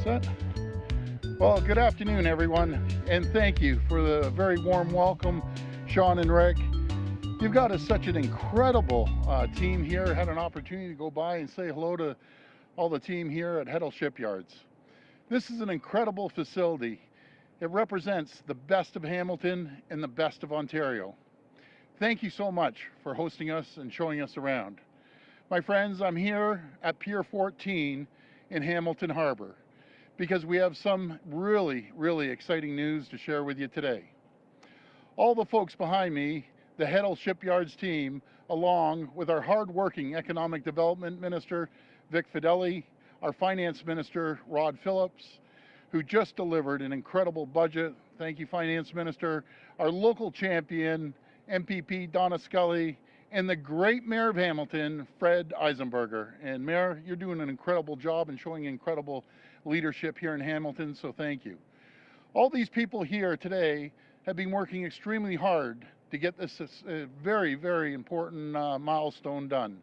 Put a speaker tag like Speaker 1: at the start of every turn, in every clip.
Speaker 1: Set. Well, good afternoon, everyone, and thank you for the very warm welcome, Sean and Rick. You've got such an incredible team here. Had an opportunity to go by and say hello to all the team here at Heddle Shipyards. This is an incredible facility. It represents the best of Hamilton and the best of Ontario. Thank you so much for hosting us and showing us around. My friends, I'm here at Pier 14 in Hamilton Harbor because we have some really exciting news to share with you today. All the folks behind me, the Heddle Shipyards team, along with our hard-working Economic Development Minister, Vic Fedeli, our Finance Minister, Rod Phillips, who just delivered an incredible budget. Thank you, Finance Minister. Our local champion, MPP Donna Scully, and the great Mayor of Hamilton, Fred Eisenberger. And Mayor, you're doing an incredible job and showing incredible leadership here in Hamilton, so thank you. All these people here today have been working extremely hard to get this very important milestone done.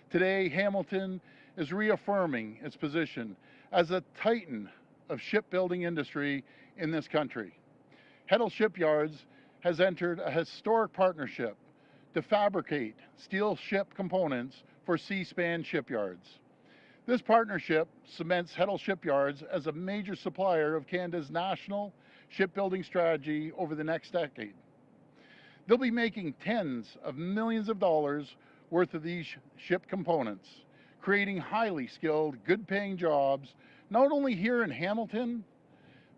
Speaker 1: Today, Hamilton is reaffirming its position as a titan of shipbuilding industry in this country. Heddle Shipyards has entered a historic partnership to fabricate steel ship components for Seaspan Shipyards. This partnership cements Heddle Shipyards as a major supplier of Canada's national shipbuilding strategy over the next decade. They'll be making tens of millions of dollars worth of these ship components, creating highly skilled, good-paying jobs, not only here in Hamilton,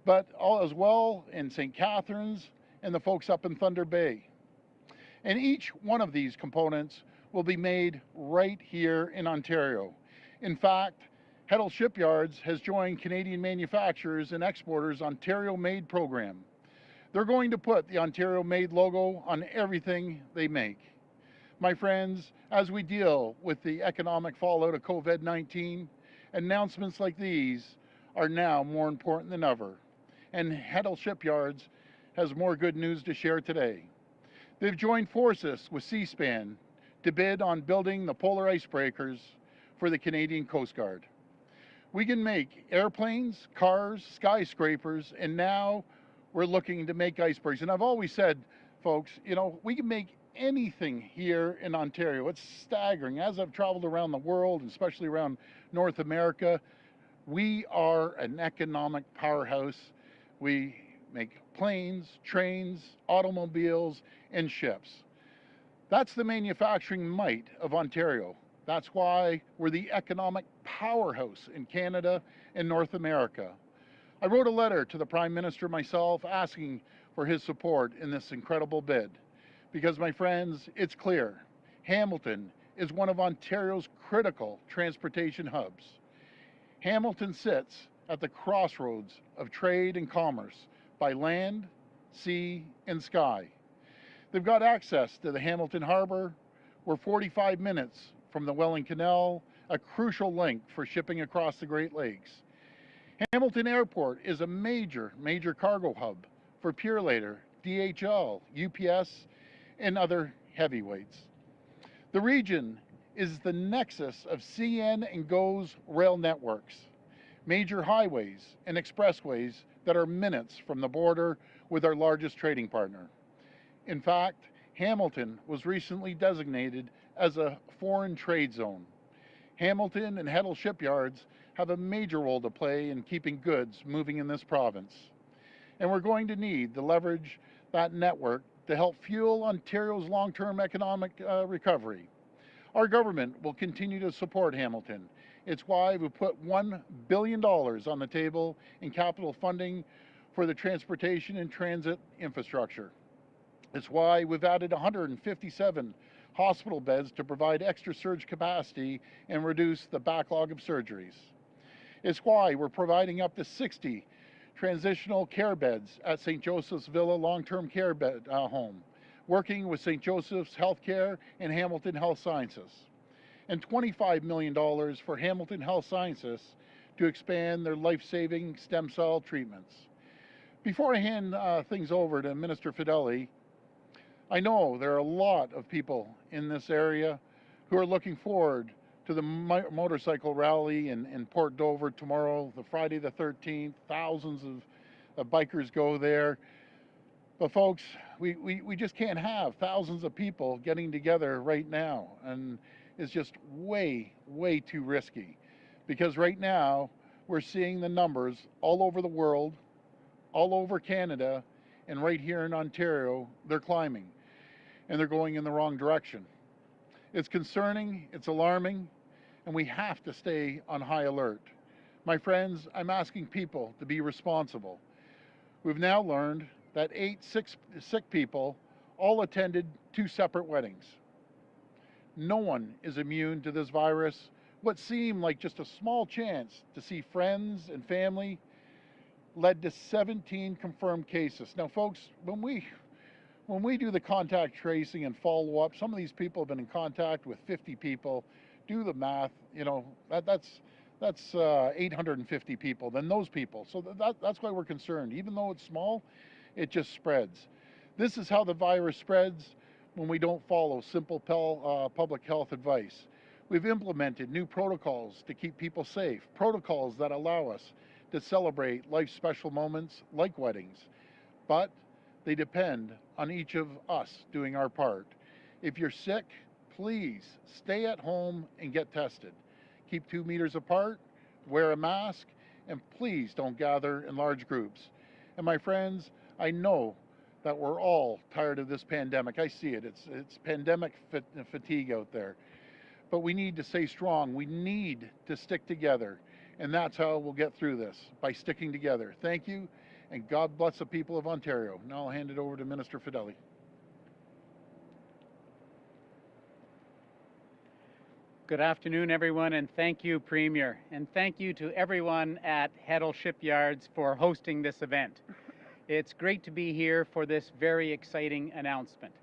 Speaker 1: but as well in St. Catharines and the folks up in Thunder Bay. And each one of these components will be made right here in Ontario. In fact, Heddle Shipyards has joined Canadian Manufacturers and Exporters Ontario Made program. They're going to put the Ontario Made logo on everything they make. My friends, as we deal with the economic fallout of COVID-19, announcements like these are now more important than ever. And Heddle Shipyards has more good news to share today. They've joined forces with Seaspan to bid on building the polar icebreakers for the Canadian Coast Guard. We can make airplanes, cars, skyscrapers, and now we're looking to make icebergs. And I've always said, folks, we can make anything here in Ontario. It's staggering. As I've traveled around the world, and especially around North America, we are an economic powerhouse. We make planes, trains, automobiles, and ships. That's the manufacturing might of Ontario. That's why we're the economic powerhouse in Canada and North America. I wrote a letter to the Prime Minister myself asking for his support in this incredible bid. Because, my friends, it's clear, Hamilton is one of Ontario's critical transportation hubs. Hamilton sits at the crossroads of trade and commerce by land, sea, and sky. They've got access to the Hamilton Harbor. We're 45 minutes from the Welland Canal, a crucial link for shipping across the Great Lakes. Hamilton Airport is a major cargo hub for Purelator, DHL, UPS, and other heavyweights. The region is the nexus of CN and GO's rail networks, major highways and expressways that are minutes from the border with our largest trading partner. In fact, Hamilton was recently designated as a foreign trade zone. Hamilton and Heddle Shipyards have a major role to play in keeping goods moving in this province. And we're going to need to leverage that network to help fuel Ontario's long-term economic recovery. Our government will continue to support Hamilton. It's why we put $1 billion on the table in capital funding for the transportation and transit infrastructure. It's why we've added 157 hospital beds to provide extra surge capacity and reduce the backlog of surgeries. It's why we're providing up to 60 transitional care beds at St. Joseph's Villa Long-Term Care Bed Home, working with St. Joseph's Healthcare and Hamilton Health Sciences, and $25 million for Hamilton Health Sciences to expand their life-saving stem cell treatments. Before I hand things over to Minister Fedeli, I know there are a lot of people in this area who are looking forward to the motorcycle rally in Port Dover tomorrow, the Friday the 13th. Thousands of bikers go there. But folks, we just can't have thousands of people getting together right now. And it's just way, way too risky. Because right now, we're seeing the numbers all over the world, all over Canada, and right here in Ontario, they're climbing. And they're going in the wrong direction. It's concerning, it's alarming, and we have to stay on high alert. My friends, I'm asking people to be responsible. We've now learned that 8 sick people all attended 2 separate weddings. No one is immune to this virus. What seemed like just a small chance to see friends and family led to 17 confirmed cases. Now folks, when we do the contact tracing and follow up, some of these people have been in contact with 50 people. Do the math, you know, that's 850 people, then those people. So that's why we're concerned. Even though it's small, it just spreads. This is how the virus spreads when we don't follow simple public health advice. We've implemented new protocols to keep people safe, protocols that allow us to celebrate life's special moments like weddings. But they depend on each of us doing our part. If you're sick, please stay at home and get tested. Keep 2 meters apart, wear a mask, and please don't gather in large groups. And my friends, I know that we're all tired of this pandemic. I see it. It's pandemic fatigue out there. But we need to stay strong. We need to stick together. And that's how we'll get through this, by sticking together. Thank you, and God bless the people of Ontario. Now I'll hand it over to Minister Fedeli.
Speaker 2: Good afternoon, everyone, and thank you, Premier. And thank you to everyone at Heddle Shipyards for hosting this event. It's great to be here for this very exciting announcement.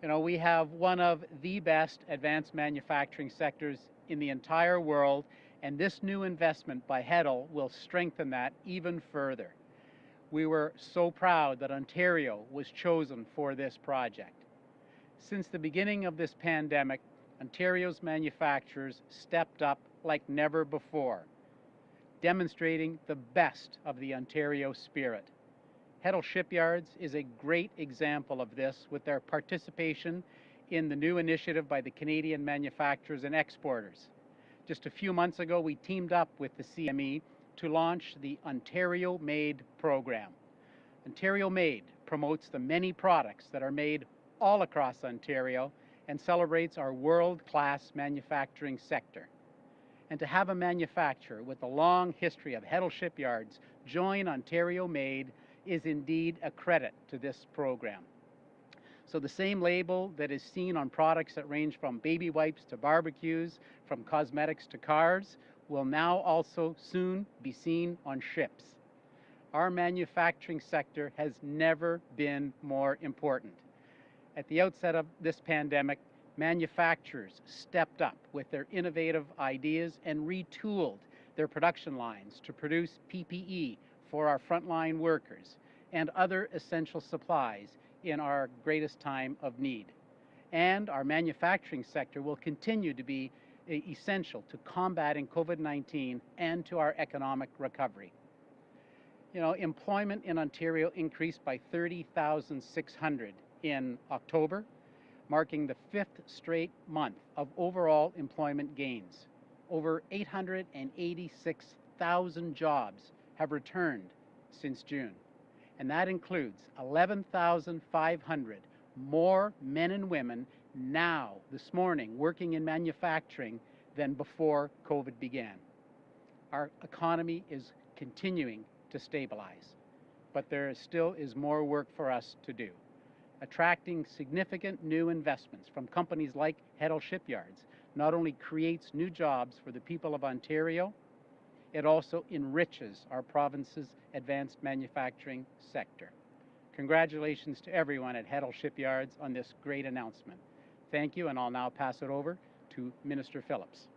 Speaker 2: You know, we have one of the best advanced manufacturing sectors in the entire world, and this new investment by Heddle will strengthen that even further. We were so proud that Ontario was chosen for this project. Since the beginning of this pandemic, Ontario's manufacturers stepped up like never before, demonstrating the best of the Ontario spirit. Heddle Shipyards is a great example of this with their participation in the new initiative by the Canadian manufacturers and exporters. Just a few months ago, we teamed up with the CME to launch the Ontario Made program. Ontario Made promotes the many products that are made all across Ontario and celebrates our world-class manufacturing sector. And to have a manufacturer with a long history of Heddle Shipyards join Ontario Made is indeed a credit to this program. So the same label that is seen on products that range from baby wipes to barbecues, from cosmetics to cars, will now also soon be seen on ships. Our manufacturing sector has never been more important. At the outset of this pandemic, manufacturers stepped up with their innovative ideas and retooled their production lines to produce PPE for our frontline workers and other essential supplies in our greatest time of need. And our manufacturing sector will continue to be essential to combating COVID-19 and to our economic recovery. You know, employment in Ontario increased by 30,600 in October, marking the 5th straight month of overall employment gains. Over 886,000 jobs have returned since June, and that includes 11,500 more men and women now, this morning, working in manufacturing than before COVID began. Our economy is continuing to stabilize, but there still is more work for us to do. Attracting significant new investments from companies like Heddle Shipyards not only creates new jobs for the people of Ontario, it also enriches our province's advanced manufacturing sector. Congratulations to everyone at Heddle Shipyards on this great announcement. Thank you, and I'll now pass it over to Minister Phillips.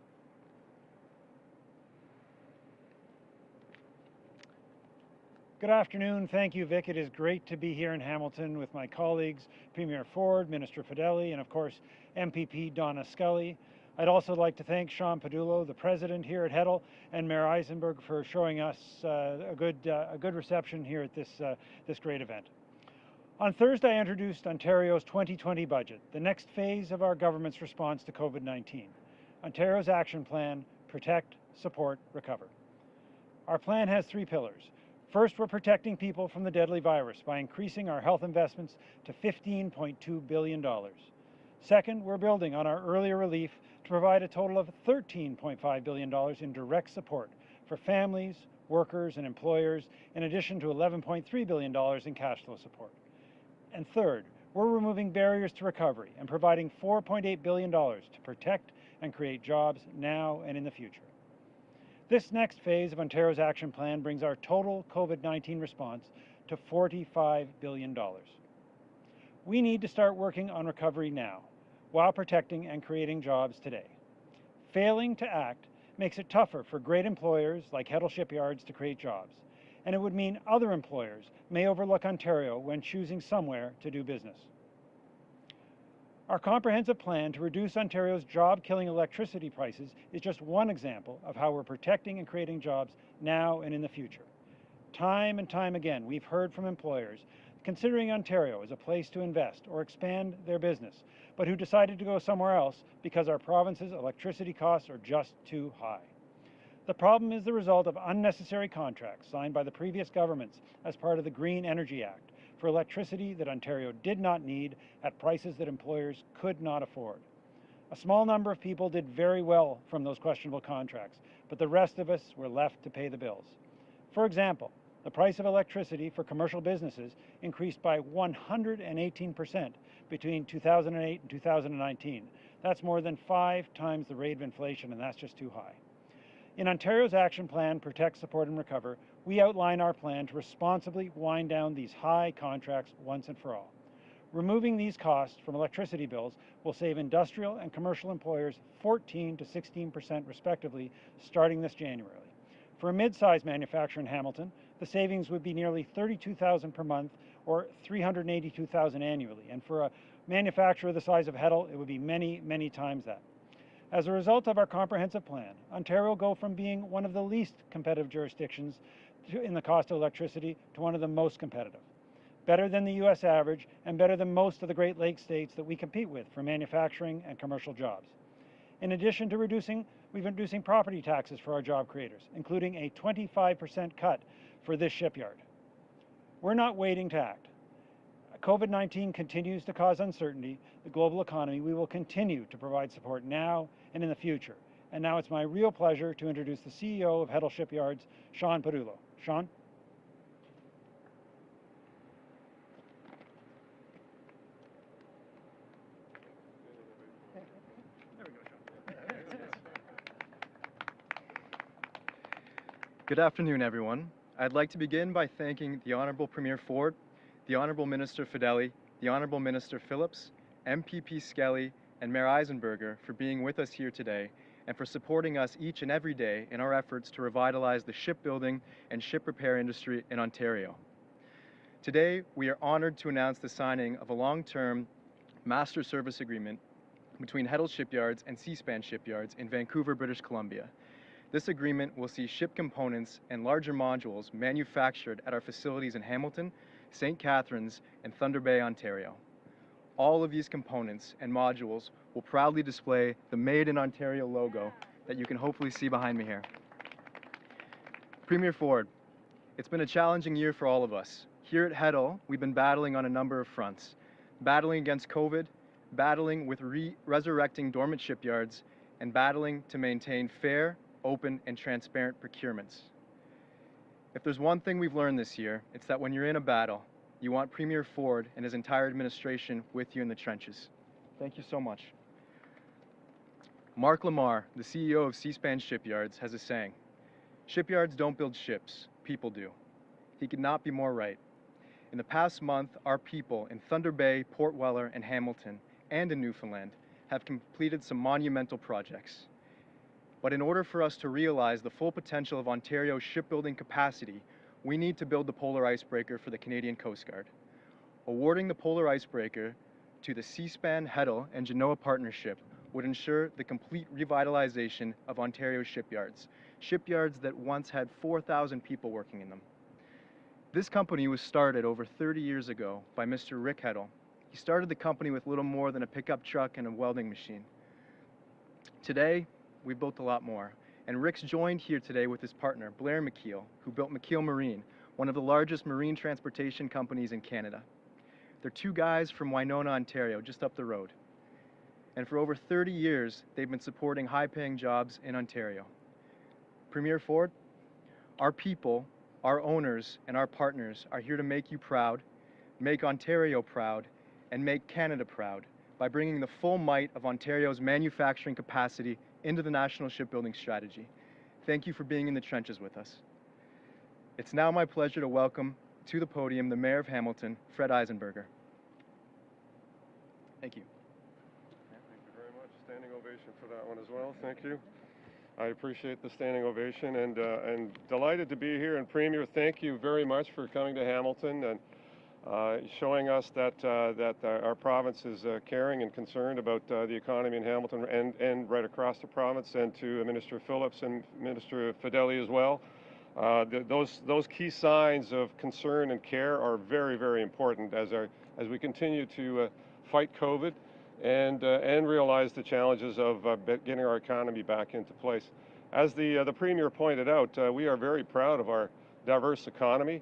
Speaker 3: Good afternoon. Thank you, Vic. It is great to be here in Hamilton with my colleagues, Premier Ford, Minister Fedeli, and of course, MPP Donna Scully. I'd also like to thank Sean Padulo, the president here at Heddle, and Mayor Eisenberg for showing us a good reception here at this great event. On Thursday, I introduced Ontario's 2020 budget, the next phase of our government's response to COVID-19. Ontario's action plan: protect, support, recover. Our plan has three pillars. First, we're protecting people from the deadly virus by increasing our health investments to $15.2 billion. Second, we're building on our earlier relief to provide a total of $13.5 billion in direct support for families, workers, and employers, in addition to $11.3 billion in cash flow support. And third, we're removing barriers to recovery and providing $4.8 billion to protect and create jobs now and in the future. This next phase of Ontario's action plan brings our total COVID-19 response to $45 billion. We need to start working on recovery now, while protecting and creating jobs today. Failing to act makes it tougher for great employers like Heddle Shipyards to create jobs, and it would mean other employers may overlook Ontario when choosing somewhere to do business. Our comprehensive plan to reduce Ontario's job-killing electricity prices is just one example of how we're protecting and creating jobs now and in the future. Time and time again, we've heard from employers considering Ontario as a place to invest or expand their business, but who decided to go somewhere else because our province's electricity costs are just too high. The problem is the result of unnecessary contracts signed by the previous governments as part of the Green Energy Act for electricity that Ontario did not need at prices that employers could not afford. A small number of people did very well from those questionable contracts, but the rest of us were left to pay the bills. For example, the price of electricity for commercial businesses increased by 118% between 2008 and 2019. That's more than 5 times the rate of inflation, and that's just too high. In Ontario's action plan, Protect, Support and Recover, we outline our plan to responsibly wind down these high contracts once and for all. Removing these costs from electricity bills will save industrial and commercial employers 14% to 16% respectively starting this January. For a mid-sized manufacturer in Hamilton, the savings would be nearly $32,000 per month or $382,000 annually. And for a manufacturer the size of Heddle, it would be many, many times that. As a result of our comprehensive plan, Ontario will go from being one of the least competitive jurisdictions in the cost of electricity to one of the most competitive. Better than the US average and better than most of the Great Lakes states that we compete with for manufacturing and commercial jobs. In addition to reducing property taxes for our job creators, including a 25% cut for this shipyard. We're not waiting to act. COVID-19 continues to cause uncertainty, the global economy. We will continue to provide support now and in the future. And now it's my real pleasure to introduce the CEO of Heddle Shipyards, Sean Padulo. Sean? There we go, Sean.
Speaker 4: Good afternoon, everyone. I'd like to begin by thanking the Honourable Premier Ford, the Honourable Minister Fedeli, the Honourable Minister Phillips, MPP Skelly, and Mayor Eisenberger for being with us here today and for supporting us each and every day in our efforts to revitalize the shipbuilding and ship repair industry in Ontario. Today, we are honoured to announce the signing of a long-term master service agreement between Heddle Shipyards and Seaspan Shipyards in Vancouver, British Columbia. This agreement will see ship components and larger modules manufactured at our facilities in Hamilton, St. Catharines, and Thunder Bay, Ontario. All of these components and modules will proudly display the Made in Ontario logo that you can hopefully see behind me here. Premier Ford, it's been a challenging year for all of us. Here at Heddle, we've been battling on a number of fronts. Battling against COVID, battling with resurrecting dormant shipyards, and battling to maintain fair, open, and transparent procurements. If there's one thing we've learned this year, it's that when you're in a battle, you want Premier Ford and his entire administration with you in the trenches. Thank you so much. Mark Lamar, the CEO of Seaspan Shipyards, has a saying, "Shipyards don't build ships, people do." He could not be more right. In the past month, our people in Thunder Bay, Port Weller, and Hamilton, and in Newfoundland, have completed some monumental projects. But in order for us to realize the full potential of Ontario's shipbuilding capacity, we need to build the polar icebreaker for the Canadian Coast Guard. Awarding the polar icebreaker to the Seaspan, Heddle, and Genoa partnership would ensure the complete revitalization of Ontario shipyards, shipyards that once had 4,000 people working in them. This company was started over 30 years ago by Mr. Rick Heddle. He started the company with little more than a pickup truck and a welding machine. Today, we've built a lot more, and Rick's joined here today with his partner, Blair McKeel, who built McKeel Marine, one of the largest marine transportation companies in Canada. They're two guys from Winona, Ontario, just up the road. And for over 30 years, they've been supporting high-paying jobs in Ontario. Premier Ford, our people, our owners, and our partners are here to make you proud, make Ontario proud, and make Canada proud by bringing the full might of Ontario's manufacturing capacity into the national shipbuilding strategy. Thank you for being in the trenches with us. It's now my pleasure to welcome to the podium the Mayor of Hamilton, Fred Eisenberger. Thank you.
Speaker 5: Thank you very much. Standing ovation for that one as well. Thank you. I appreciate the standing ovation and delighted to be here. And Premier, thank you very much for coming to Hamilton and showing us that our province is caring and concerned about the economy in Hamilton and right across the province, and to Minister Phillips and Minister Fedeli as well. Those key signs of concern and care are very, very important as we continue to fight COVID and realize the challenges of getting our economy back into place. As the Premier pointed out, we are very proud of our diverse economy.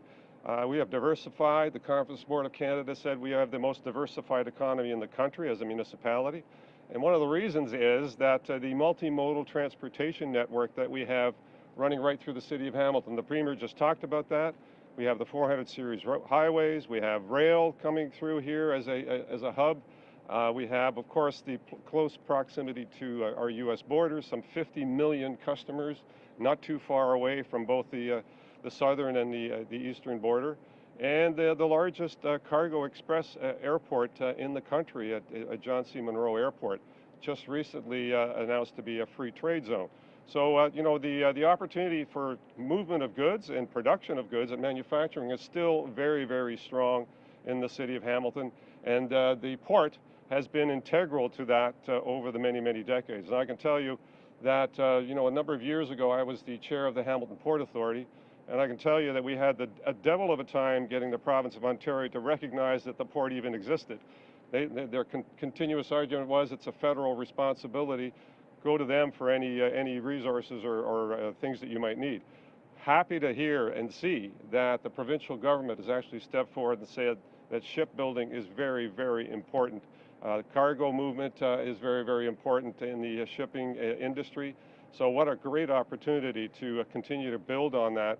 Speaker 5: We have diversified. The Conference Board of Canada said we have the most diversified economy in the country as a municipality. And one of the reasons is that the multimodal transportation network that we have running right through the city of Hamilton. The Premier just talked about that. We have the 400 series highways. We have rail coming through here as a hub. We have, of course, the close proximity to our U.S. borders, some 50 million customers not too far away from both the southern and the eastern border, and the largest cargo express airport in the country at John C. Munro Airport, just recently announced to be a free trade zone. So, you know, the opportunity for movement of goods and production of goods and manufacturing is still very, very strong in the city of Hamilton, and the port has been integral to that over the many, many decades. And I can tell you that, you know, a number of years ago, I was the chair of the Hamilton Port Authority, and I can tell you that we had a devil of a time getting the province of Ontario to recognize that the port even existed. Their continuous argument was it's a federal responsibility. Go to them for any resources or things that you might need. Happy to hear and see that the provincial government has actually stepped forward and said that shipbuilding is very, very important. Cargo movement is very, very important in the shipping industry. So what a great opportunity to continue to build on that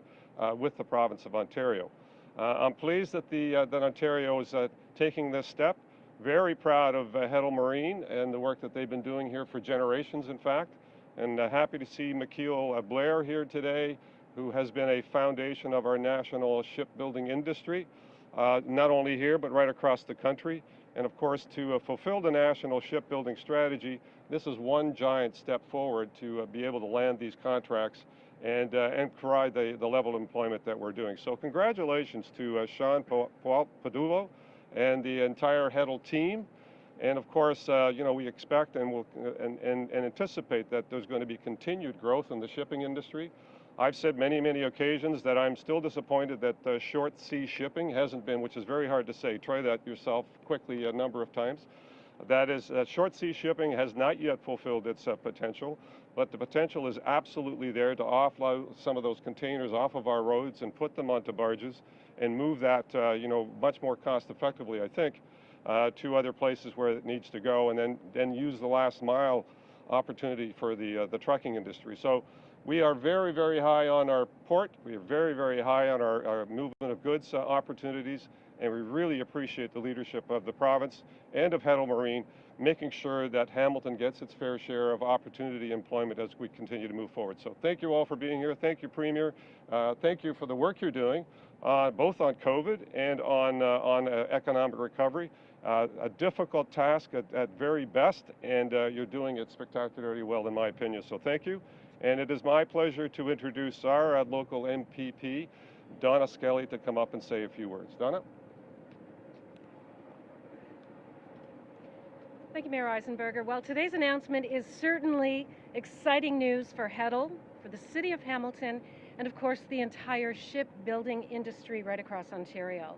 Speaker 5: with the province of Ontario. I'm pleased that that Ontario is taking this step. Very proud of Heddle Marine and the work that they've been doing here for generations, in fact. And happy to see McKeel Blair here today, who has been a foundation of our national shipbuilding industry, not only here, but right across the country. And of course, to fulfill the national shipbuilding strategy, this is one giant step forward to be able to land these contracts and provide the level of employment that we're doing. So congratulations to Sean Padulo and the entire Heddle team. And of course, you know, we expect and anticipate that there's going to be continued growth in the shipping industry. I've said many, many occasions that I'm still disappointed that short sea shipping hasn't been, which is very hard to say. Try that yourself quickly a number of times. That is, short sea shipping has not yet fulfilled its potential, but the potential is absolutely there to offload some of those containers off of our roads and put them onto barges and move that, you know, much more cost effectively, I think, to other places where it needs to go, and then use the last mile opportunity for the trucking industry. So we are very, very high on our port. We are very, very high on our movement of goods opportunities, and we really appreciate the leadership of the province and of Heddle Marine, making sure that Hamilton gets its fair share of opportunity employment as we continue to move forward. So thank you all for being here. Thank you, Premier. Thank you for the work you're doing, both on COVID and on economic recovery. A difficult task at very best, and you're doing it spectacularly well, in my opinion. So thank you. And it is my pleasure to introduce our local MPP, Donna Skelly, to come up and say a few words. Donna?
Speaker 6: Thank you, Mayor Eisenberger. Well, today's announcement is certainly exciting news for Heddle, for the City of Hamilton, and of course the entire shipbuilding industry right across Ontario.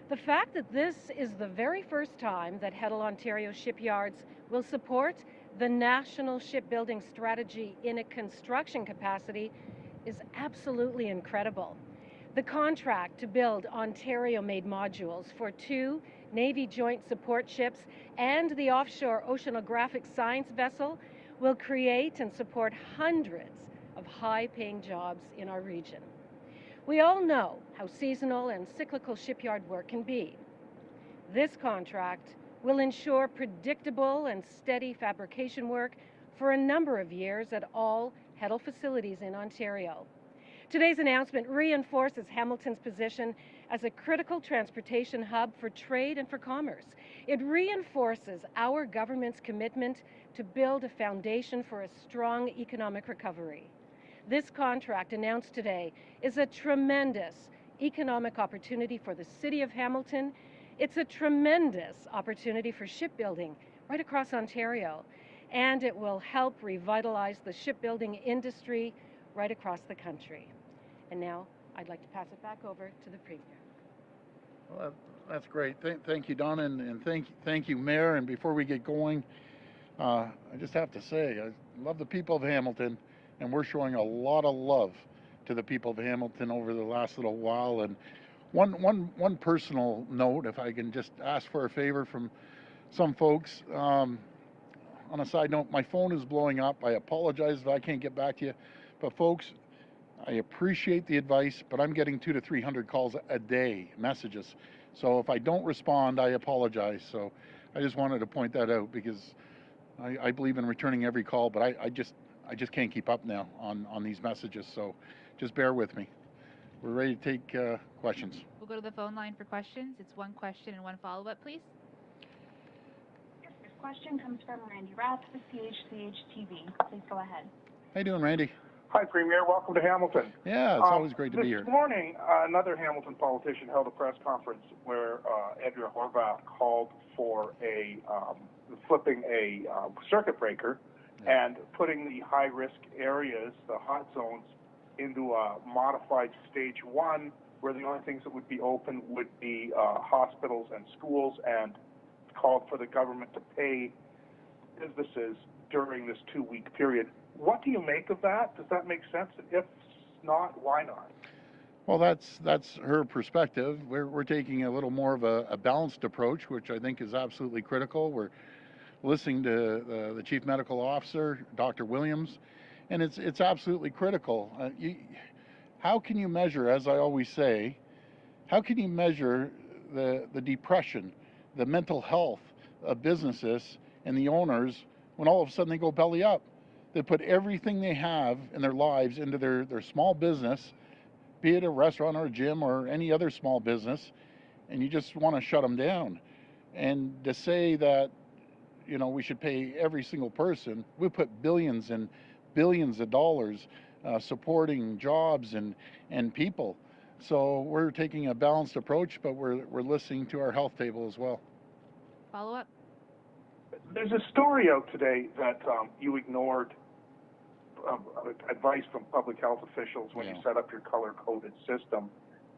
Speaker 6: The fact that this is the very first time that Heddle Ontario Shipyards will support the national shipbuilding strategy in a construction capacity is absolutely incredible. The contract to build Ontario-made modules for 2 Navy Joint Support ships and the offshore oceanographic science vessel will create and support hundreds of high-paying jobs in our region. We all know how seasonal and cyclical shipyard work can be. This contract will ensure predictable and steady fabrication work for a number of years at all Heddle facilities in Ontario. Today's announcement reinforces Hamilton's position as a critical transportation hub for trade and for commerce. It reinforces our government's commitment to build a foundation for a strong economic recovery. This contract announced today is a tremendous economic opportunity for the City of Hamilton. It's a tremendous opportunity for shipbuilding right across Ontario, and it will help revitalize the shipbuilding industry right across the country. And now I'd like to pass it back over to the Premier.
Speaker 1: Well, that's great. Thank you, Donna, and thank you, Mayor. And before we get going, I just have to say, I love the people of Hamilton, and we're showing a lot of love to the people of Hamilton over the last little while. And one personal note, if I can just ask for a favor from some folks. On a side note, my phone is blowing up. I apologize if I can't get back to you. But folks, I appreciate the advice, but I'm getting 200 to 300 calls a day, messages. So if I don't respond, I apologize. So I just wanted to point that out because I believe in returning every call, but I just can't keep up now on these messages. So just bear with me. We're ready to take questions.
Speaker 7: We'll go to the phone line for questions. It's one question and one follow-up, please.
Speaker 8: Your first question comes from Randy Rath with CHCH-TV. Please go ahead.
Speaker 1: How you doing, Randy?
Speaker 9: Hi, Premier. Welcome to Hamilton.
Speaker 1: Yeah, it's always great to be here.
Speaker 9: This morning, another Hamilton politician held a press conference where Andrea Horvath called for flipping a circuit breaker and putting the high-risk areas, the hot zones, into a modified stage 1, where the only things that would be open would be hospitals and schools, and called for the government to pay businesses during this 2-week period. What do you make of that? Does that make sense? If not, why not?
Speaker 1: Well, that's her perspective. We're taking a little more of a balanced approach, which I think is absolutely critical. We're listening to the Chief Medical Officer, Dr. Williams, and it's absolutely critical. How can you measure, as I always say, how can you measure the depression, the mental health of businesses and the owners when all of a sudden they go belly up? They put everything they have in their lives into their small business, be it a restaurant or a gym or any other small business, and you just want to shut them down. And to say that, we should pay every single person, we put billions and billions of dollars supporting jobs and people. So we're taking a balanced approach, but we're listening to our health table as well.
Speaker 7: Follow up?
Speaker 9: There's a story out today that you ignored advice from public health officials when you set up your color-coded system,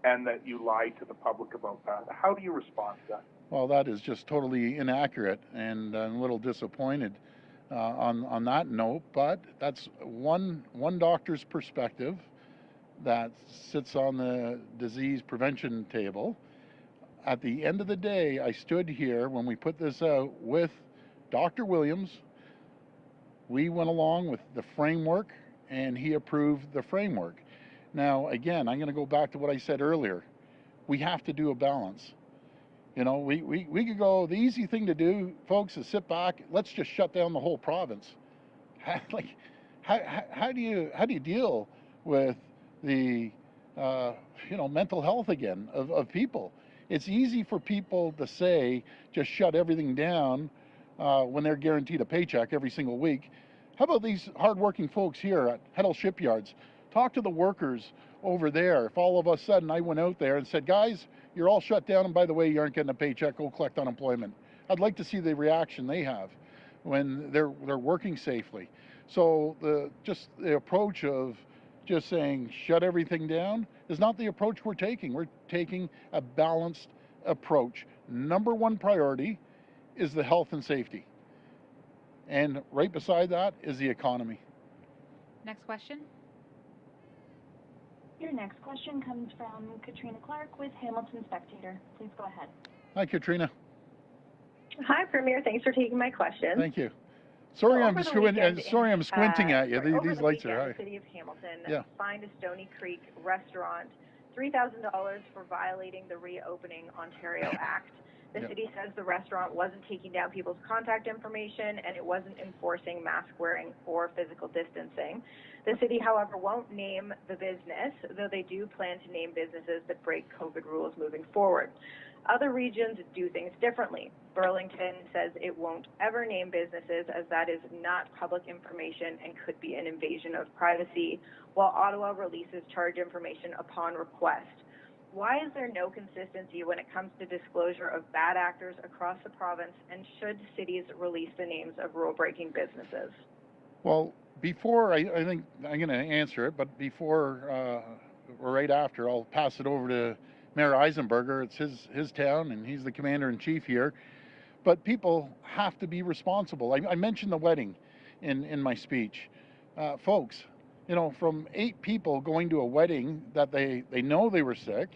Speaker 9: and that you lied to the public about that. How do you respond to that?
Speaker 1: Well, that is just totally inaccurate, and I'm a little disappointed on that note, but that's one doctor's perspective that sits on the disease prevention table. At the end of the day, I stood here when we put this out with Dr. Williams. We went along with the framework, and he approved the framework. Now, again, I'm going to go back to what I said earlier. We have to do a balance. We could go, the easy thing to do, folks, is sit back, let's just shut down the whole province. How do you deal with the mental health again of people? It's easy for people to say, just shut everything down when they're guaranteed a paycheck every single week. How about these hardworking folks here at Heddle Shipyards? Talk to the workers over there. If all of a sudden I went out there and said, guys, you're all shut down, and by the way, you aren't getting a paycheck, go collect unemployment. I'd like to see the reaction they have when they're working safely. So the approach of just saying shut everything down is not the approach we're taking. We're taking a balanced approach. Number one priority is the health and safety. And right beside that is the economy.
Speaker 7: Next question.
Speaker 8: Your next question comes from Katrina Clark with Hamilton Spectator. Please go ahead.
Speaker 1: Hi, Katrina.
Speaker 10: Hi, Premier. Thanks for taking my question.
Speaker 1: Thank you. Sorry, I'm
Speaker 10: Sorry,
Speaker 1: I'm squinting at you.
Speaker 10: Over
Speaker 1: These
Speaker 10: the
Speaker 1: lights
Speaker 10: weekend,
Speaker 1: are high.
Speaker 10: the City of Hamilton
Speaker 1: Yeah.
Speaker 10: fined a Stony Creek restaurant $3,000 for violating the Reopening Ontario Act. The
Speaker 1: Yeah.
Speaker 10: city says the restaurant wasn't taking down people's contact information and it wasn't enforcing mask wearing or physical distancing. The city, however, won't name the business, though they do plan to name businesses that break COVID rules moving forward. Other regions do things differently. Burlington says it won't ever name businesses as that is not public information and could be an invasion of privacy, while Ottawa releases charge information upon request. Why is there no consistency when it comes to disclosure of bad actors across the province, and should cities release the names of rule-breaking businesses?
Speaker 1: Well, before I think I'm going to answer it, but before or right after, I'll pass it over to Mayor Eisenberger. It's his town, and he's the commander-in-chief here. But people have to be responsible. I mentioned the wedding in my speech. Folks, you know, from 8 people going to a wedding that they know they were sick,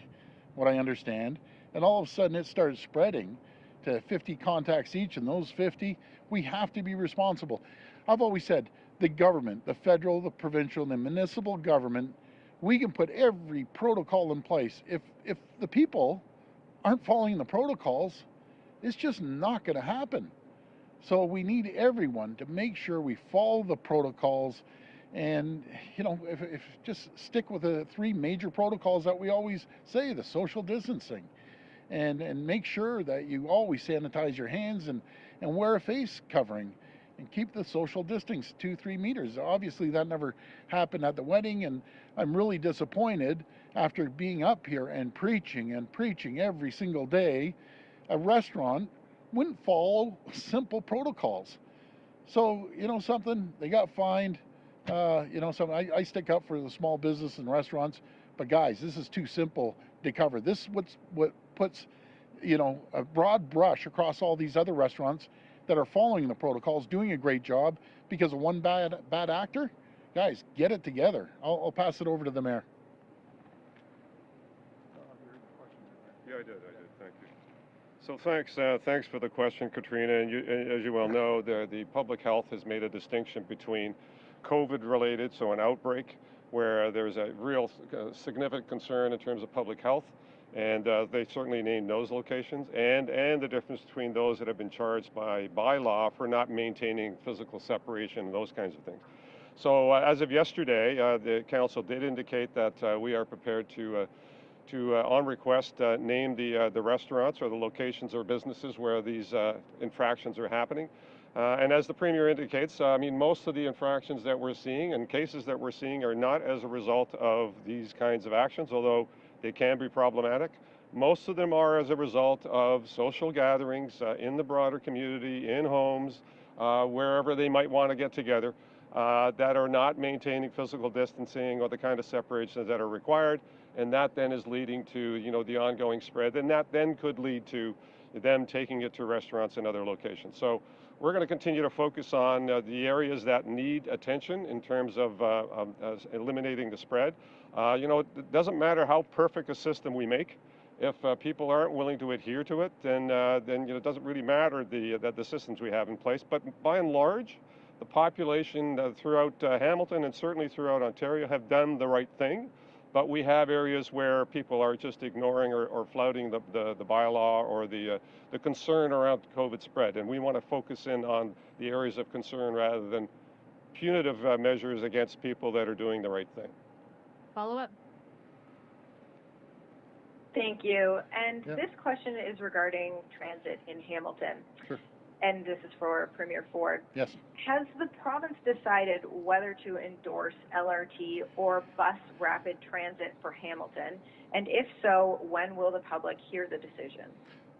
Speaker 1: what I understand, and all of a sudden it started spreading to 50 contacts each, and those 50, we have to be responsible. I've always said the government, the federal, the provincial, and the municipal government, we can put every protocol in place. If the people aren't following the protocols, it's just not going to happen. So we need everyone to make sure we follow the protocols, and you know, if just stick with the 3 major protocols that we always say: the social distancing, and make sure that you always sanitize your hands and wear a face covering, and keep the social distance 2-3 meters. Obviously that never happened at the wedding, and I'm really disappointed after being up here and preaching every single day. A restaurant wouldn't follow simple protocols. So, you know something, they got fined. You know, something, I stick up for the small business and restaurants, but guys, this is too simple to cover. This is what puts, you know, a broad brush across all these other restaurants that are following the protocols, doing a great job because of one bad actor. Guys, get it together. I'll pass it over to the mayor.
Speaker 5: Yeah, I did. Thank you. So thanks for the question, Katrina. And as you well know, the public health has made a distinction between COVID-related, so an outbreak, where there's a real significant concern in terms of public health, and they certainly named those locations, and the difference between those that have been charged by law for not maintaining physical separation and those kinds of things. So as of yesterday, the council did indicate that we are prepared to on request, name the restaurants or the locations or businesses where these infractions are happening. And as the Premier indicates, I mean, most of the infractions that we're seeing and cases that we're seeing are not as a result of these kinds of actions, although they can be problematic. Most of them are as a result of social gatherings in the broader community, in homes, wherever they might want to get together, that are not maintaining physical distancing or the kind of separations that are required. And that then is leading to, you know, the ongoing spread. And that then could lead to them taking it to restaurants and other locations. So we're going to continue to focus on the areas that need attention in terms of eliminating the spread. You know, it doesn't matter how perfect a system we make. If people aren't willing to adhere to it, then you know, it doesn't really matter the systems we have in place. But by and large, the population throughout Hamilton and certainly throughout Ontario have done the right thing. But we have areas where people are just ignoring or flouting the bylaw or the concern around COVID spread. And we want to focus in on the areas of concern rather than punitive measures against people that are doing the right thing.
Speaker 7: Follow up.
Speaker 10: Thank you. And
Speaker 1: Yeah.
Speaker 10: this question is regarding transit in Hamilton.
Speaker 1: Sure.
Speaker 10: And this is for Premier Ford.
Speaker 1: Yes.
Speaker 10: Has the province decided whether to endorse LRT or bus rapid transit for Hamilton? And if so, when will the public hear the decision?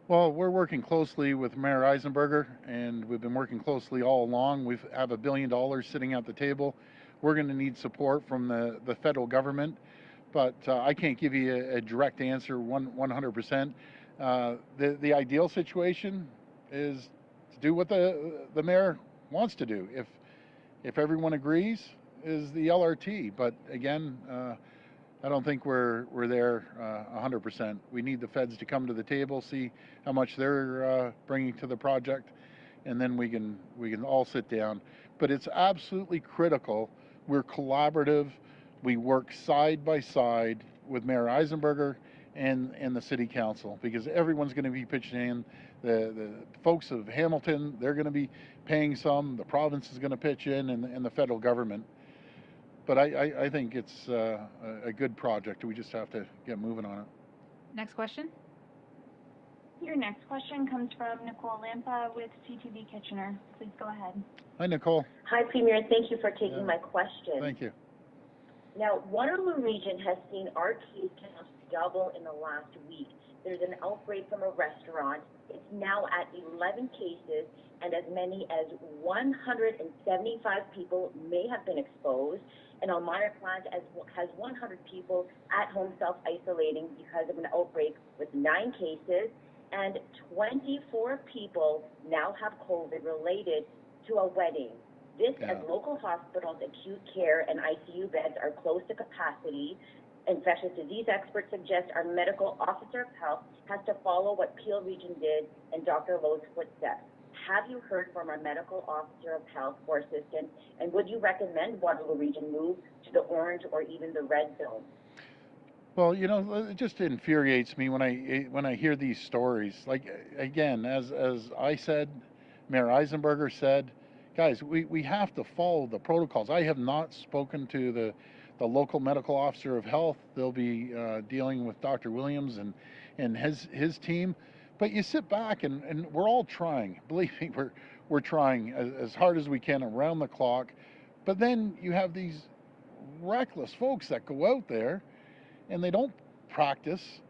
Speaker 1: Well, we're working closely with Mayor Eisenberger, and we've been working closely all along. We have $1 billion sitting at the table. We're going to need support from the federal government, but I can't give you a direct answer 100%. The ideal situation is to do what the mayor wants to do. If everyone agrees, is the LRT. But again, I don't think we're there 100%. We need the feds to come to the table, see how much they're bringing to the project, and then we can all sit down. But it's absolutely critical. We're collaborative. We work side by side with Mayor Eisenberger and the City Council, because everyone's going to be pitching in. The folks of Hamilton, they're going to be paying some. The province is going to pitch in, and the federal government. But I think it's a good project. We just have to get moving on it.
Speaker 7: Next question.
Speaker 8: Your next question comes from Nicole Lampa with CTV Kitchener. Please go ahead.
Speaker 1: Hi, Nicole.
Speaker 11: Hi, Premier. Thank you for taking my question.
Speaker 1: Thank you.
Speaker 11: Now, Waterloo Region has seen our case counts double in the last week. There's an outbreak from a restaurant. It's now at 11 cases, and as many as 175 people may have been exposed. And Elmira plant has 100 people at home self-isolating because of an outbreak with 9 cases, and 24 people now have COVID related to a wedding. This as local hospitals, acute care, and ICU beds are close to capacity. Infectious disease experts suggest our medical officer of health has to follow what Peel Region did in Dr. Lowe's footsteps. Have you heard from our medical officer of health for assistance, and would you recommend Waterloo Region move to the orange or even the red zone?
Speaker 1: Well, you know, it just infuriates me when I hear these stories. Like, again, as I said, Mayor Eisenberger said, guys, we have to follow the protocols. I have not spoken to the local medical officer of health. They'll be dealing with Dr. Williams and his team. But you sit back and we're all trying. Believe me, we're trying as hard as we can around the clock. But then you have these reckless folks that go out there and they don't practice,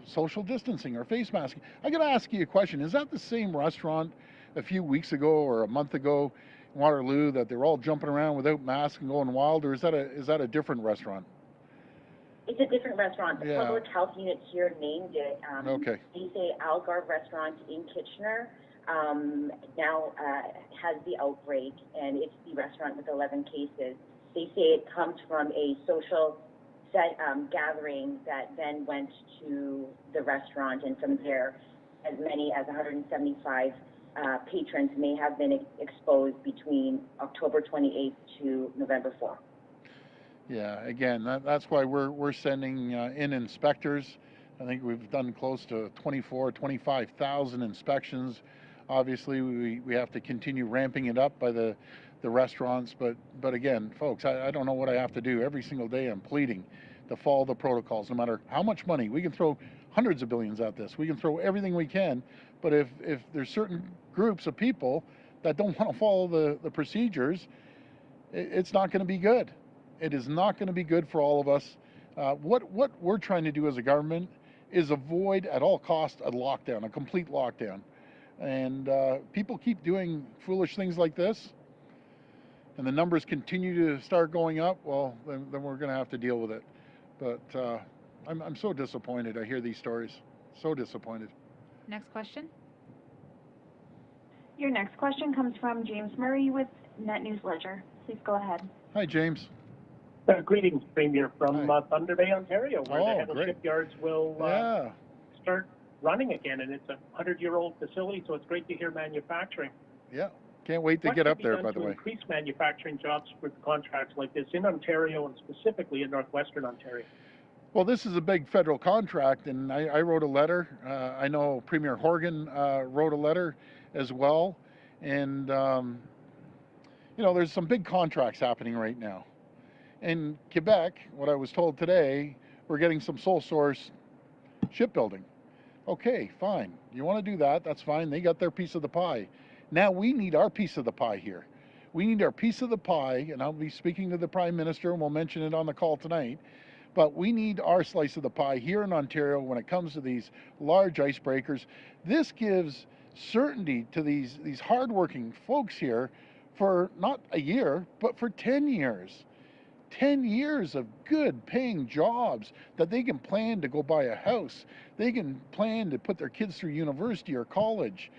Speaker 1: social distancing or face masking. I got to ask you a question. Is that the same restaurant a few weeks ago or a month ago in Waterloo that they're all jumping around without masks and going wild, or is that a different restaurant?
Speaker 11: It's a different restaurant. The public health unit here named it.
Speaker 1: Okay.
Speaker 11: They say Algarve Restaurant in Kitchener now has the outbreak, and it's the restaurant with 11 cases. They say it comes from a social gathering that then went to the restaurant, and from there, as many as 175 patrons may have been exposed between October 28th to November 4th.
Speaker 1: Yeah, again, that's why we're sending in inspectors. I think we've done close to 25,000 inspections. Obviously, we have to continue ramping it up by the restaurants. But again, folks, I don't know what I have to do. Every single day I'm pleading to follow the protocols, no matter how much money. We can throw hundreds of billions at this. We can throw everything we can. But if there's certain groups of people that don't want to follow the procedures, it's not going to be good. It is not going to be good for all of us. What we're trying to do as a government is avoid at all costs a lockdown, a complete lockdown. And people keep doing foolish things like this, and the numbers continue to start going up, well, then we're going to have to deal with it. But I'm so disappointed. I hear these stories. So disappointed.
Speaker 7: Next question.
Speaker 8: Your next question comes from James Murray with Net News Ledger. Please go ahead.
Speaker 1: Hi, James.
Speaker 12: Greetings, Premier, from Thunder Bay, Ontario, where the Heddle Shipyards will start running again. And it's a 100-year-old facility, so it's great to hear manufacturing.
Speaker 1: Yeah, can't wait to get up there, by the way.
Speaker 12: To increase manufacturing jobs with contracts like this in Ontario and specifically in northwestern Ontario?
Speaker 1: Well, this is a big federal contract, and I wrote a letter. I know Premier Horgan wrote a letter as well. And, there's some big contracts happening right now. In Quebec, what I was told today, we're getting some sole source shipbuilding. Okay, fine. You want to do that, that's fine. They got their piece of the pie. Now we need our piece of the pie here. We need our piece of the pie, and I'll be speaking to the Prime Minister, and we'll mention it on the call tonight. but we need our slice of the pie here in Ontario when it comes to these large icebreakers. This gives certainty to these hardworking folks here for not a year, but for 10 years. 10 years of good paying jobs that they can plan to go buy a house. They can plan to put their kids through university or college.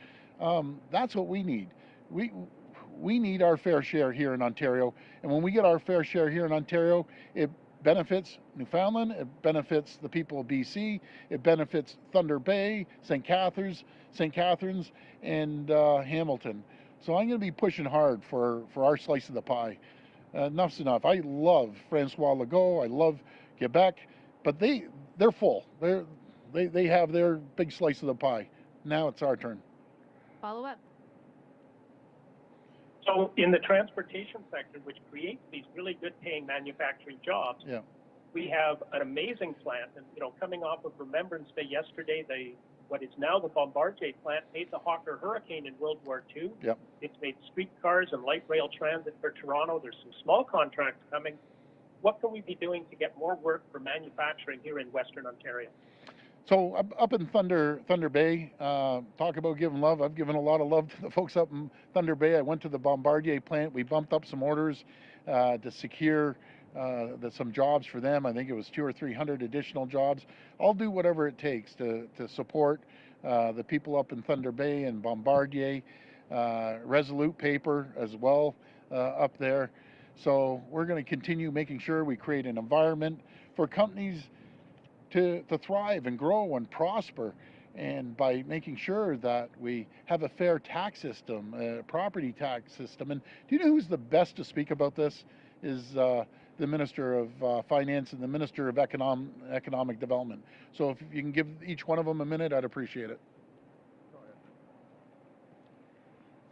Speaker 1: That's what we need. We need our fair share here in Ontario. And when we get our fair share here in Ontario, it benefits Newfoundland, it benefits the people of BC, it benefits Thunder Bay, St. Catharines, and Hamilton. So I'm going to be pushing hard for our slice of the pie. Enough's enough. I love Francois Legault. I love Quebec, but they're full. They have their big slice of the pie. Now it's our turn.
Speaker 7: Follow up.
Speaker 12: So in the transportation sector, which creates these really good paying manufacturing jobs,
Speaker 1: yeah,
Speaker 12: we have an amazing plant. And, coming off of Remembrance Day yesterday, what is now the Bombardier plant made the Hawker Hurricane in World War II.
Speaker 1: Yep.
Speaker 12: It's made streetcars and light rail transit for Toronto. There's some small contracts coming. What can we be doing to get more work for manufacturing here in Western Ontario?
Speaker 1: So up in Thunder Bay, talk about giving love. I've given a lot of love to the folks up in Thunder Bay. I went to the Bombardier plant. We bumped up some orders to secure some jobs for them. I think it was 200 or 300 additional jobs. I'll do whatever it takes to support the people up in Thunder Bay and Bombardier, Resolute Paper as well up there. So we're going to continue making sure we create an environment for companies to thrive and grow and prosper, and by making sure that we have a fair tax system, property tax system. And do you know who's the best to speak about this? Is the Minister of Finance and the Minister of Economic Development. So if you can give each one of them a minute, I'd appreciate it.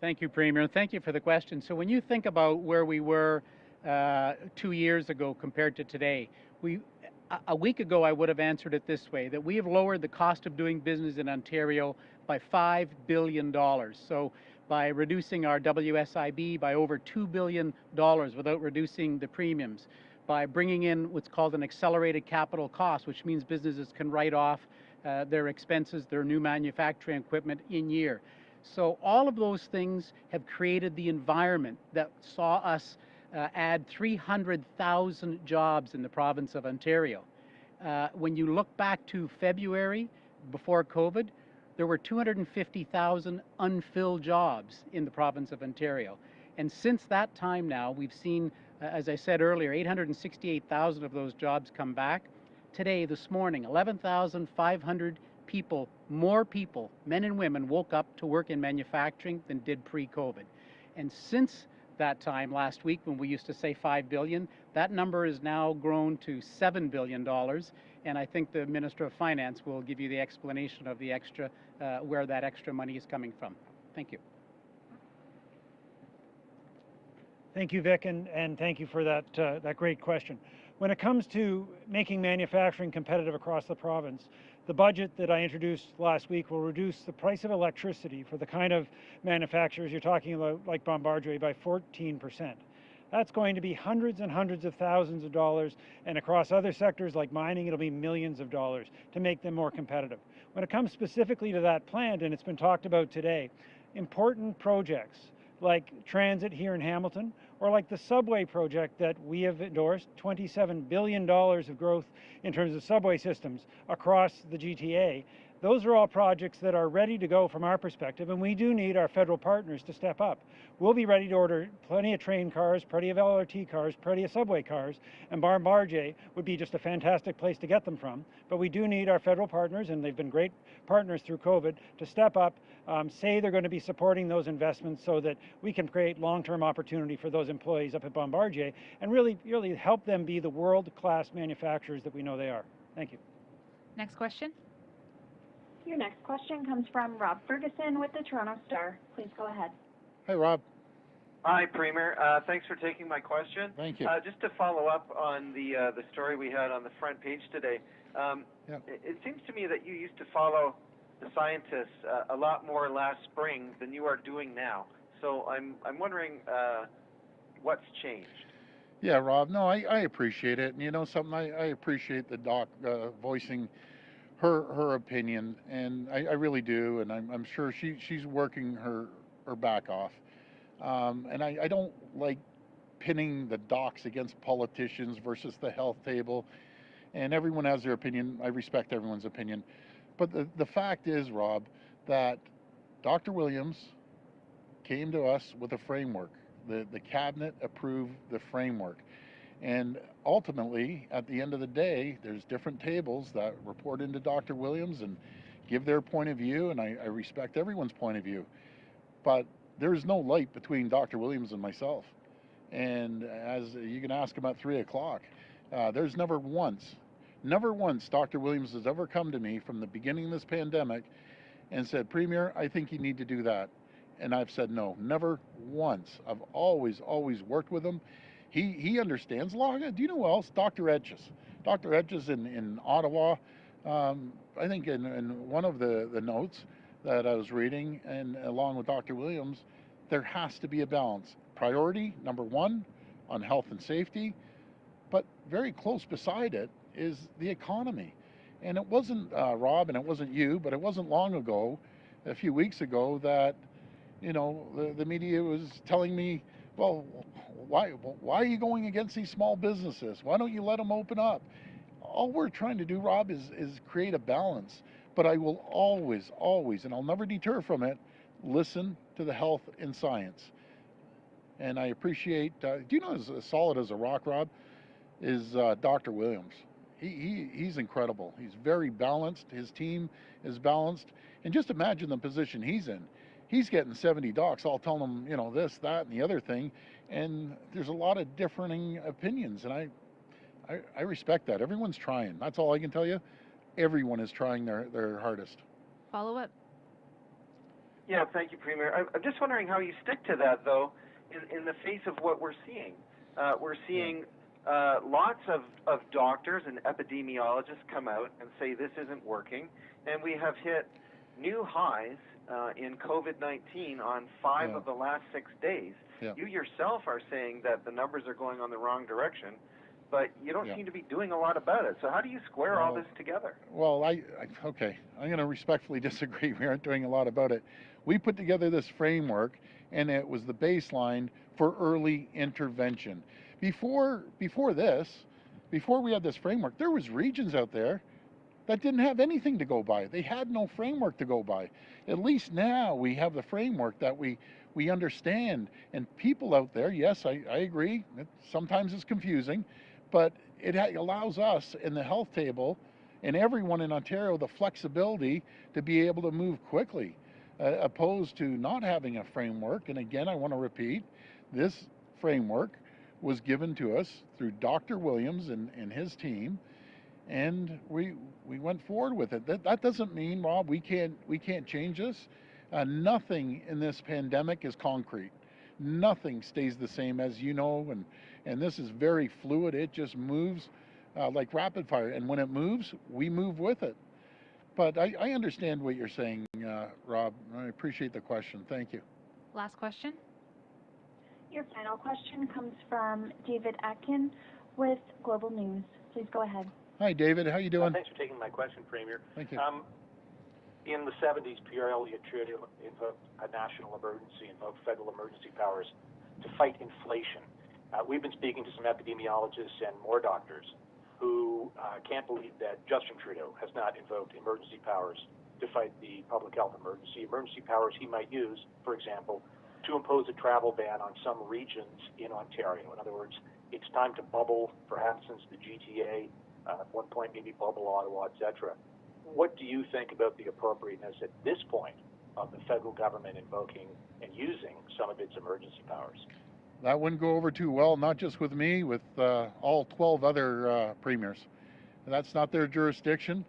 Speaker 2: Thank you, Premier. Thank you for the question. So when you think about where we were 2 years ago compared to today, a week ago, I would have answered it this way, that we have lowered the cost of doing business in Ontario by $5 billion. So by reducing our WSIB by over $2 billion without reducing the premiums, by bringing in what's called an accelerated capital cost, which means businesses can write off their expenses, their new manufacturing equipment in year. So all of those things have created the environment that saw us add 300,000 jobs in the province of Ontario. When you look back to February, before COVID, there were 250,000 unfilled jobs in the province of Ontario. And since that time now, we've seen, as I said earlier, 868,000 of those jobs come back. Today, this morning, 11,500 people, more people, men and women, woke up to work in manufacturing than did pre-COVID. And since that time last week, when we used to say $5 billion, that number is now grown to $7 billion. And I think the Minister of Finance will give you the explanation of the extra, where that extra money is coming from. Thank you.
Speaker 3: Thank you, Vic, and thank you for that great question. When it comes to making manufacturing competitive across the province, the budget that I introduced last week will reduce the price of electricity for the kind of manufacturers you're talking about, like Bombardier, by 14%. That's going to be hundreds and hundreds of thousands of dollars, and across other sectors like mining, it'll be millions of dollars to make them more competitive. When it comes specifically to that plant, and it's been talked about today, important projects like transit here in Hamilton, or like the subway project that we have endorsed, $27 billion of growth in terms of subway systems across the GTA. Those are all projects that are ready to go from our perspective, and we do need our federal partners to step up. We'll be ready to order plenty of train cars, plenty of LRT cars, plenty of subway cars, and Bombardier would be just a fantastic place to get them from. But we do need our federal partners, and they've been great partners through COVID, to step up, say they're going to be supporting those investments so that we can create long-term opportunity for those employees up at Bombardier and really help them be the world-class manufacturers that we know they are. Thank you.
Speaker 7: Next question.
Speaker 8: Your next question comes from Rob Ferguson with the Toronto Star. Please go ahead.
Speaker 1: Hey, Rob.
Speaker 13: Hi, Premier. Thanks for taking my question.
Speaker 1: Thank you.
Speaker 13: Just to follow up on the story we had on the front page today, it seems to me that you used to follow the scientists a lot more last spring than you are doing now. So I'm wondering what's changed.
Speaker 1: Yeah, Rob. No, I appreciate it. And you know something, I appreciate the doc voicing her opinion, and I really do. And I'm sure she's working her back off. And I don't like pinning the docs against politicians versus the health table. And everyone has their opinion. I respect everyone's opinion. But the fact is, Rob, that Dr. Williams came to us with a framework. The cabinet approved the framework. And ultimately, at the end of the day, there's different tables that report into Dr. Williams and give their point of view, and I respect everyone's point of view. But there's no light between Dr. Williams and myself. And as you can ask him at 3 o'clock, there's never once Dr. Williams has ever come to me from the beginning of this pandemic and said, Premier, I think you need to do that. And I've said no, never once. I've always worked with him. He understands law. Do you know who else? Dr. Edges. Dr. Edges in Ottawa. I think in one of the notes that I was reading, and along with Dr. Williams, there has to be a balance. Priority, number one, on health and safety, but very close beside it is the economy. And it wasn't, Rob, and it wasn't you, but it wasn't long ago, a few weeks ago, that, you know, the media was telling me, well, why are you going against these small businesses? Why don't you let them open up? All we're trying to do, Rob, is create a balance. But I will always, and I'll never deter from it, listen to the health and science. And I appreciate, do you know as solid as a rock, Rob, is Dr. Williams. He's incredible. He's very balanced. His team is balanced. And just imagine the position he's in. He's getting 70 docs all telling him, you know, this, that, and the other thing. And there's a lot of differing opinions. And I respect that. Everyone's trying. That's all I can tell you. Everyone is trying their hardest.
Speaker 7: Follow up?
Speaker 13: Yeah, thank you, Premier. I'm just wondering how you stick to that, though, in the face of what we're seeing. We're seeing lots of doctors and epidemiologists come out and say this isn't working, and we have hit new highs in COVID-19 on 5 of the last 6 days. You yourself are saying that the numbers are going on the wrong direction, but you don't seem to be doing a lot about it. So how do you square all this together?
Speaker 1: Well, okay, I'm going to respectfully disagree. We aren't doing a lot about it. We put together this framework, and it was the baseline for early intervention. Before this, before we had this framework, there was regions out there that didn't have anything to go by. They had no framework to go by. At least now we have the framework that we understand. And people out there, yes, I agree, sometimes it's confusing, but it allows us in the health table and everyone in Ontario the flexibility to be able to move quickly, opposed to not having a framework. And again, I want to repeat, this framework was given to us through Dr. Williams and his team, and we went forward with it. That doesn't mean, Rob, we can't change this. Nothing in this pandemic is concrete. Nothing stays the same, as you know, and this is very fluid. It just moves like rapid fire, and when it moves, we move with it. But I understand what you're saying, Rob. I appreciate the question. Thank you.
Speaker 7: Last question.
Speaker 8: Your final question comes from David Atkin with Global News. Please go ahead.
Speaker 1: Hi, David. How you doing?
Speaker 14: Thanks for taking my question, Premier.
Speaker 1: Thank you.
Speaker 14: In the 70s, Pierre Elliott Trudeau invoked a national emergency, invoked federal emergency powers to fight inflation. We've been speaking to some epidemiologists and more doctors who can't believe that Justin Trudeau has not invoked emergency powers to fight the public health emergency. Emergency powers he might use, for example, to impose a travel ban on some regions in Ontario. In other words, it's time to bubble, perhaps since the GTA, at one point maybe bubble Ottawa, etc. What do you think about the appropriateness at this point of the federal government invoking and using some of its emergency powers?
Speaker 1: That wouldn't go over too well, not just with me, with all 12 other premiers. That's not their jurisdiction.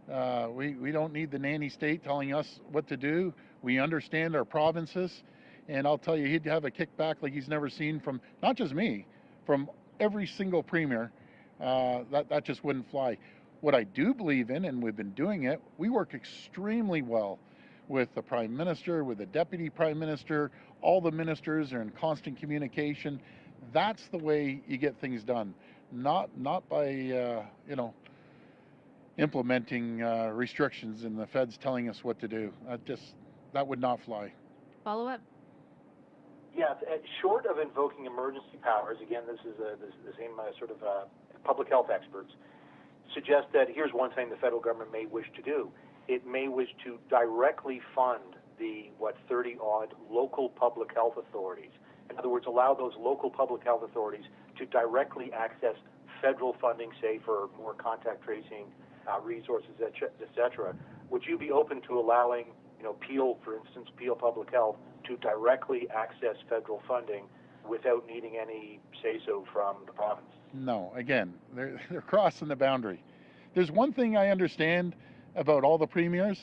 Speaker 1: We don't need the nanny state telling us what to do. We understand our provinces. And I'll tell you, he'd have a kickback like he's never seen from, not just me, from every single premier. That just wouldn't fly. What I do believe in, and we've been doing it, we work extremely well with the Prime Minister, with the Deputy Prime Minister. All the ministers are in constant communication. That's the way you get things done, not by implementing restrictions and the feds telling us what to do. That would not fly.
Speaker 7: Follow up?
Speaker 14: Yeah, short of invoking emergency powers, again, this is the same sort of public health experts suggest that here's one thing the federal government may wish to do. It may wish to directly fund the 30-odd local public health authorities. In other words, allow those local public health authorities to directly access federal funding, say, for more contact tracing resources, et cetera. Would you be open to allowing, Peel, for instance, Peel Public Health, to directly access federal funding without needing any say-so from the province?
Speaker 1: No, again, they're crossing the boundary. There's one thing I understand about all the premiers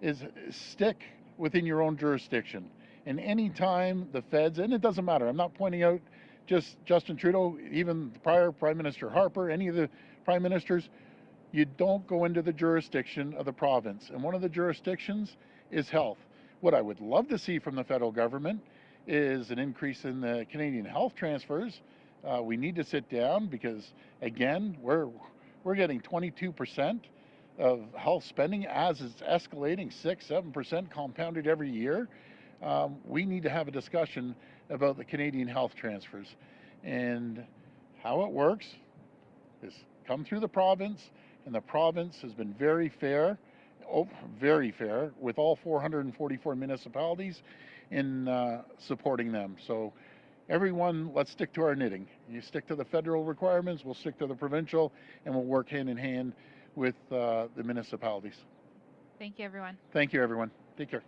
Speaker 1: is stick within your own jurisdiction. And any time the feds, and it doesn't matter, I'm not pointing out just Justin Trudeau, even the prior Prime Minister Harper, any of the prime ministers, you don't go into the jurisdiction of the province. And one of the jurisdictions is health. What I would love to see from the federal government is an increase in the Canadian health transfers. We need to sit down because, again, we're getting 22% of health spending as it's escalating, 6-7% compounded every year. We need to have a discussion about the Canadian health transfers. And how it works is come through the province, and the province has been very fair with all 444 municipalities in supporting them. So everyone, let's stick to our knitting. You stick to the federal requirements, we'll stick to the provincial, and we'll work hand in hand with the municipalities.
Speaker 7: Thank you, everyone.
Speaker 1: Thank you, everyone. Take care.